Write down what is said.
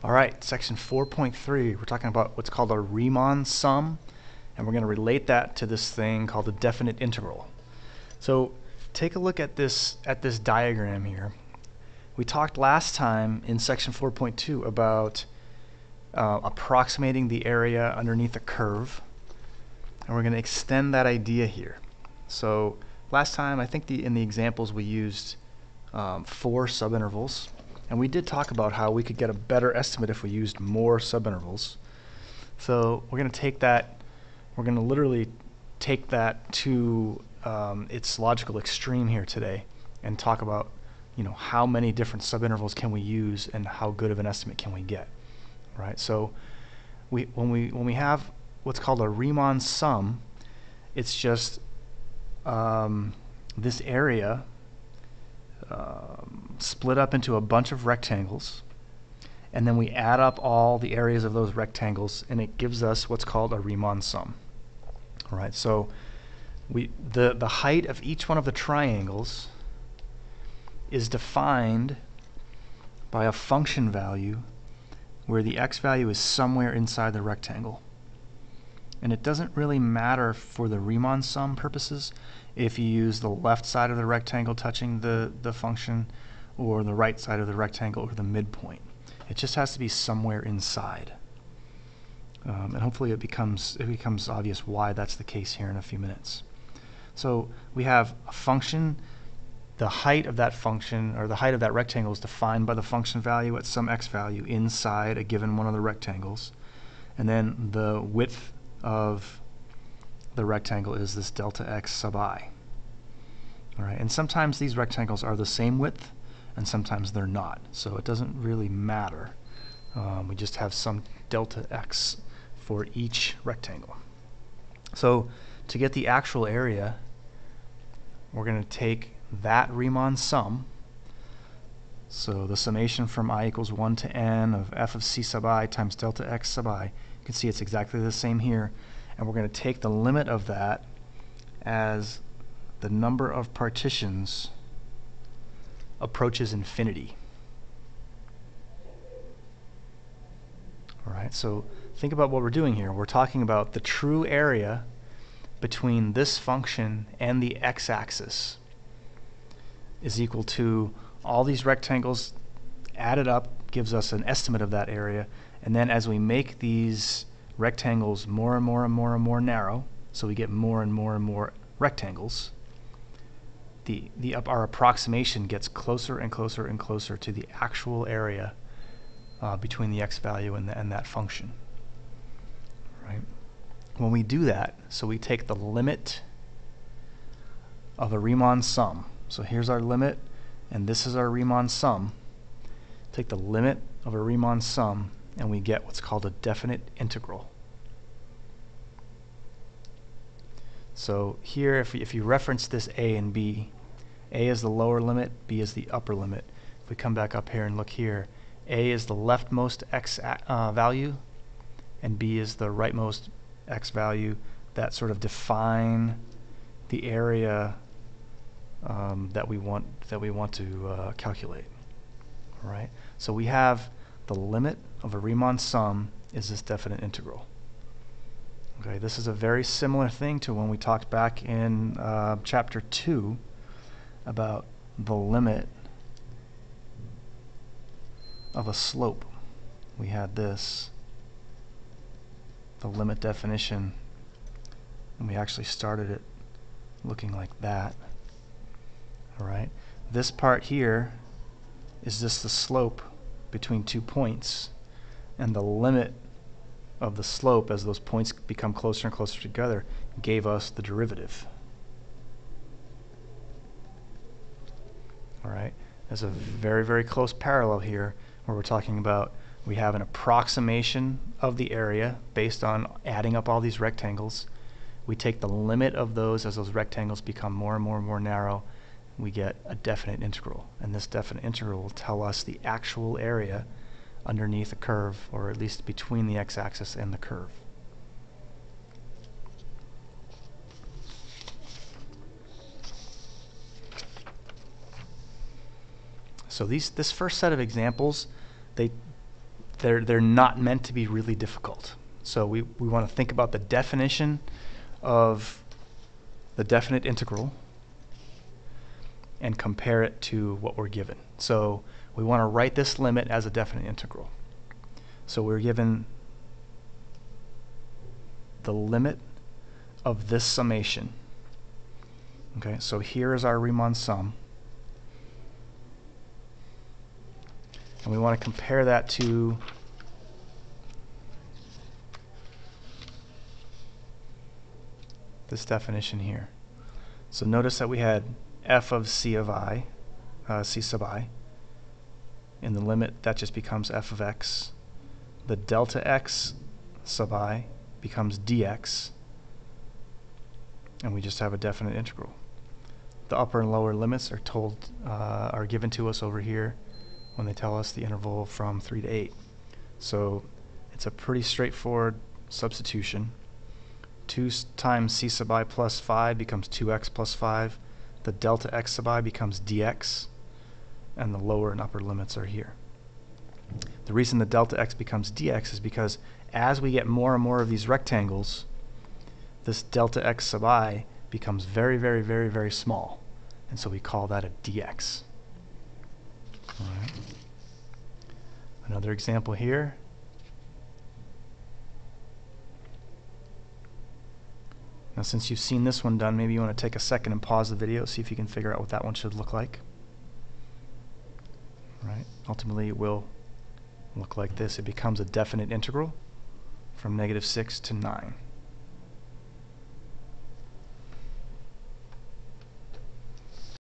All right, section 4.3, we're talking about what's called a Riemann sum, and we're going to relate that to this thing called a definite integral. So take a look at this diagram here. We talked last time in section 4.2 about approximating the area underneath a curve, and we're going to extend that idea here. So last time, I think in the examples we used 4 subintervals. And we did talk about how we could get a better estimate if we used more subintervals. So we're going to take that, we're going to literally take that to its logical extreme here today and talk about, how many different subintervals can we use and how good of an estimate can we get, right? So when we have what's called a Riemann sum, it's just this area split up into a bunch of rectangles, and then we add up all the areas of those rectangles, and it gives us what's called a Riemann sum. All right, so the height of each one of the triangles is defined by a function value where the x value is somewhere inside the rectangle. And it doesn't really matter for the Riemann sum purposes if you use the left side of the rectangle touching the function or the right side of the rectangle or the midpoint. It just has to be somewhere inside. And hopefully it becomes obvious why that's the case here in a few minutes. So we have a function. The height of that function, or the height of that rectangle, is defined by the function value at some x value inside a given one of the rectangles. And then the width of the rectangle is this delta x sub I. All right, and sometimes these rectangles are the same width, and sometimes they're not. So it doesn't really matter. We just have some delta x for each rectangle. So to get the actual area, we're going to take that Riemann sum. So the summation from I equals 1 to n of f of c sub I times delta x sub I. You can see it's exactly the same here. And we're going to take the limit of that as the number of partitions approaches infinity. All right, so think about what we're doing here. We're talking about the true area between this function and the x-axis is equal to all these rectangles added up gives us an estimate of that area, and then as we make these rectangles more and more and more and more narrow, so we get more and more and more rectangles, our approximation gets closer and closer and closer to the actual area between the x value and that function. Right? When we do that, so we take the limit of a Riemann sum. So here's our limit, and this is our Riemann sum. Take the limit of a Riemann sum, and we get what's called a definite integral. So here, if you reference this a and b, a is the lower limit, b is the upper limit. If we come back up here and look here, a is the leftmost x value, and b is the rightmost x value that sort of define the area that we want to calculate. All right. So we have the limit of a Riemann sum is this definite integral. Okay. This is a very similar thing to when we talked back in chapter 2 about the limit of a slope. We had this, the limit definition, and we actually started it looking like that. All right. This part here is just the slope between 2 points, and the limit of the slope as those points become closer and closer together gave us the derivative. All right. There's a very, very close parallel here where we're talking about we have an approximation of the area based on adding up all these rectangles. We take the limit of those as those rectangles become more and more and more narrow. We get a definite integral, and this definite integral will tell us the actual area underneath a curve, or at least between the x-axis and the curve. So this first set of examples, they're not meant to be really difficult. So we want to think about the definition of the definite integral and compare it to what we're given. So we want to write this limit as a definite integral. So we're given the limit of this summation. Okay, so here is our Riemann sum. And we want to compare that to this definition here. So notice that we had f of c of I, c sub I. In the limit, that just becomes f of x. The delta x sub I becomes dx. And we just have a definite integral. The upper and lower limits are given to us over here when they tell us the interval from 3 to 8. So it's a pretty straightforward substitution. 2 times c sub I plus 5 becomes 2x plus 5. The delta x sub I becomes dx, and the lower and upper limits are here. The reason the delta x becomes dx is because as we get more and more of these rectangles, this delta x sub I becomes very, very, very, very small, and so we call that a dx. All right. Another example here. Now, since you've seen this one done, maybe you want to take a second and pause the video, see if you can figure out what that one should look like. Right. Ultimately, it will look like this. It becomes a definite integral from -6 to 9.